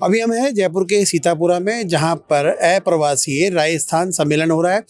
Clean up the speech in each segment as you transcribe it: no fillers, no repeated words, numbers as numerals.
अभी हम हैं जयपुर के सीतापुरा में, जहां पर अप्रवासी राजस्थान सम्मेलन हो रहा है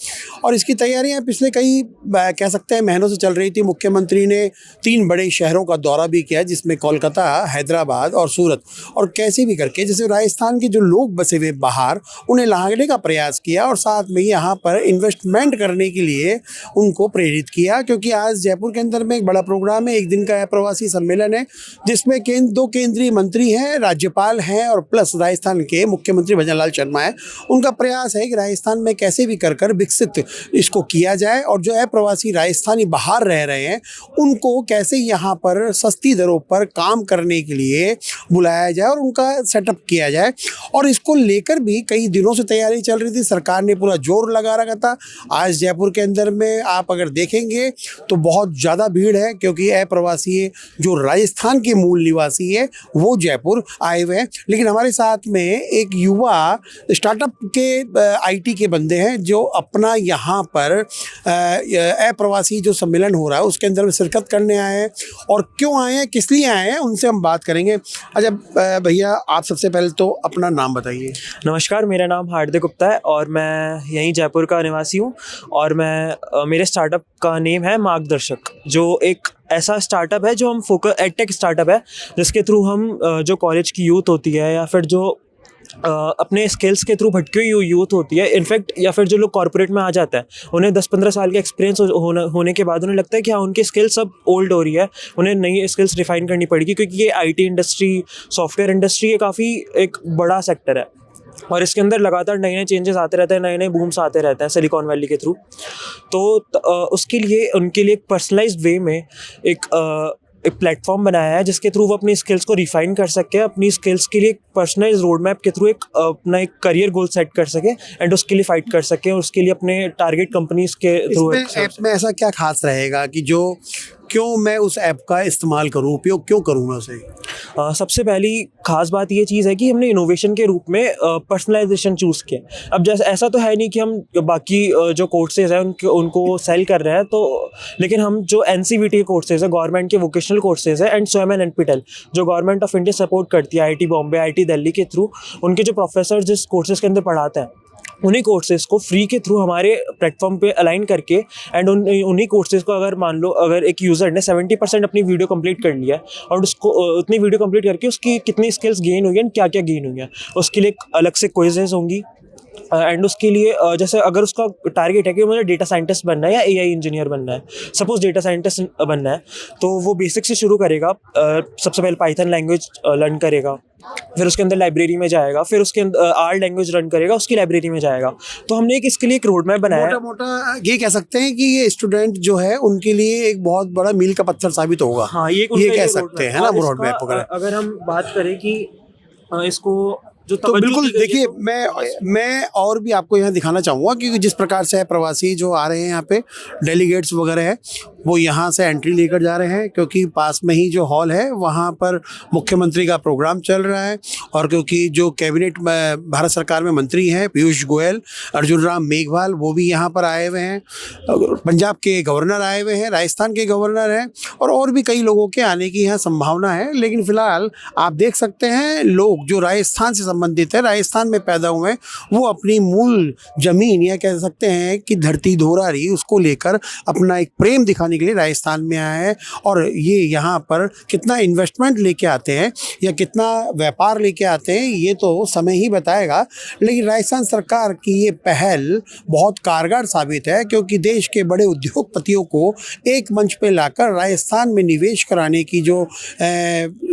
और इसकी तैयारियां पिछले कई कह सकते हैं महीनों से चल रही थी। मुख्यमंत्री ने 3 बड़े शहरों का दौरा भी किया, जिसमें कोलकाता, हैदराबाद और सूरत, और कैसे भी करके जैसे राजस्थान के जो लोग बसे हुए बाहर, उन्हें लाने का प्रयास किया और साथ में यहाँ पर इन्वेस्टमेंट करने के लिए उनको प्रेरित किया। क्योंकि आज जयपुर के अंदर में एक बड़ा प्रोग्राम है, 1 दिन का अप्रवासी सम्मेलन है, जिसमें 2 केंद्रीय मंत्री हैं, राज्यपाल हैं और प्लस राजस्थान के मुख्यमंत्री भजन लाल शर्मा है। उनका प्रयास है कि राजस्थान में कैसे भी कर विकसित इसको किया जाए और जो अप्रवासी राजस्थानी बाहर रह रहे हैं उनको कैसे यहाँ पर सस्ती दरों पर काम करने के लिए बुलाया जाए और उनका सेटअप किया जाए। और इसको लेकर भी कई दिनों से तैयारी चल रही थी, सरकार ने पूरा जोर लगा रखा था। आज जयपुर के अंदर में आप अगर देखेंगे तो बहुत ज़्यादा भीड़ है, क्योंकि अप्रवासी जो राजस्थान के मूल निवासी है वो जयपुर आए हुए हैं। लेकिन हमारे साथ में एक युवा स्टार्टअप के आईटी के बंदे हैं जो अपना यहाँ पर अप्रवासी जो सम्मेलन हो रहा है उसके अंदर में शिरकत करने आए हैं। और क्यों आए हैं, किस लिए आए हैं, उनसे हम बात करेंगे। अच्छा भैया, आप सबसे पहले तो अपना नाम बताइए। नमस्कार, मेरा नाम हार्दिक गुप्ता है और मैं यहीं जयपुर का निवासी हूँ। और मैं मेरे स्टार्टअप का नेम है मार्गदर्शक, जो एक ऐसा स्टार्टअप है जो हम फोकस एडटेक स्टार्टअप है, जिसके थ्रू हम जो कॉलेज की यूथ होती है या फिर जो अपने स्किल्स के थ्रू भटकी हुई यूथ होती है, इनफैक्ट या फिर जो लोग कॉर्पोरेट में आ जाता है, उन्हें 10-15 साल का एक्सपीरियंस होने के बाद उन्हें लगता है कि हाँ, उनकी स्किल्स अब ओल्ड हो रही है, उन्हें नई स्किल्स रिफाइन करनी पड़ेगी। क्योंकि ये आईटी इंडस्ट्री, सॉफ्टवेयर इंडस्ट्री ये काफ़ी एक बड़ा सेक्टर है और इसके अंदर लगातार नए नए चेंजेस आते रहते हैं, नए नए बूम्स आते रहते हैं सिलिकॉन वैली के थ्रू। तो उसके लिए उनके लिए एक पर्सनलाइज्ड वे में एक प्लेटफॉर्म बनाया है, जिसके थ्रू वो अपनी स्किल्स को रिफाइन कर सके, अपनी स्किल्स के लिए एक पर्सनलाइज्ड रोड मैप के थ्रू अपना एक करियर गोल सेट कर सके एंड उसके लिए फाइट कर सके और उसके लिए अपने टारगेट कंपनीज के थ्रू। ऐप में ऐसा क्या खास रहेगा कि जो क्यों मैं उस ऐप का इस्तेमाल करूँ, उपयोग क्यों करूँ मैं उसे? सबसे पहली खास बात ये चीज़ है कि हमने इनोवेशन के रूप में पर्सनलाइजेशन चूज़ किया। अब जैसे ऐसा तो है नहीं कि हम बाकी जो कोर्सेज हैं उनको सेल कर रहे हैं, तो लेकिन हम जो एनसीवीटी के कोर्सेज है, गवर्नमेंट के वोकेशनल कोर्सेज है एंड स्वयं एनपीटेल जो गवर्नमेंट ऑफ इंडिया सपोर्ट करती है, आईटी बॉम्बे, आईटी दिल्ली के थ्रू, उनके जो प्रोफेसर जिस कोर्सेज के अंदर पढ़ाते हैं उन्हीं कोर्सेज को फ्री के थ्रू हमारे प्लेटफॉर्म पे अलाइन करके एंड उन्हीं कोर्सेज को अगर एक यूज़र ने 70% अपनी वीडियो कंप्लीट कर लिया है और उसको उतनी वीडियो कंप्लीट करके उसकी कितनी स्किल्स गेन हुई है, क्या क्या गेन हुई है, उसके लिए अलग से क्विजेज होंगी। एंड उसके लिए जैसे अगर उसका टारगेट है कि मुझे डेटा साइंटिस्ट बनना है या एआई इंजीनियर बनना है, सपोज डेटा साइंटिस्ट बनना है, तो वो बेसिक से शुरू करेगा। सबसे पहले पाइथन लैंग्वेज लर्न करेगा, फिर उसके अंदर लाइब्रेरी में जाएगा, फिर उसके अंदर आर लैंग्वेज रन करेगा, उसकी लाइब्रेरी में जाएगा। तो हमने इसके लिए एक रोड मैप बनाया है। मोटा ये कह सकते हैं कि ये स्टूडेंट जो है उनके लिए एक बहुत बड़ा मील का पत्थर साबित होगा। हाँ, ये कह सकते हैं ना रोड मैप। अगर हम बात करें कि इसको तो बिल्कुल देखिए, मैं और भी आपको यहाँ दिखाना चाहूँगा कि जिस प्रकार से प्रवासी जो आ रहे हैं यहाँ पे डेलीगेट्स वगैरह है, वो यहाँ से एंट्री लेकर जा रहे हैं, क्योंकि पास में ही जो हॉल है वहाँ पर मुख्यमंत्री का प्रोग्राम चल रहा है। और क्योंकि जो कैबिनेट में भारत सरकार में मंत्री हैं पीयूष गोयल, अर्जुन राम मेघवाल, वो भी यहाँ पर आए हुए हैं, पंजाब के गवर्नर आए हुए हैं, राजस्थान के गवर्नर हैं और भी कई लोगों के आने की यहाँ संभावना है। लेकिन फिलहाल आप देख सकते हैं लोग जो राजस्थान से संबंधित है, राजस्थान में पैदा हुए हैं, वो अपनी मूल जमीन या कह सकते हैं कि धरती धोरारी, उसको लेकर अपना एक प्रेम दिखाने के लिए राजस्थान में आए हैं। और ये यहाँ पर कितना इन्वेस्टमेंट लेके आते हैं या कितना व्यापार लेके आते हैं ये तो समय ही बताएगा। लेकिन राजस्थान सरकार की ये पहल बहुत कारगर साबित है, क्योंकि देश के बड़े उद्योगपतियों को एक मंच पे लाकर राजस्थान में निवेश कराने की जो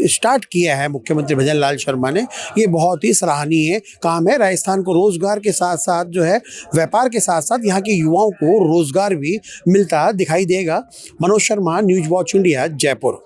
स्टार्ट किया है मुख्यमंत्री भजन लाल शर्मा ने, ये बहुत ही सराहनीय काम है। राजस्थान को रोजगार के साथ साथ जो है व्यापार के साथ साथ यहाँ के युवाओं को रोजगार भी मिलता दिखाई देगा। Manoj Sharma, news watch India, Jaipur.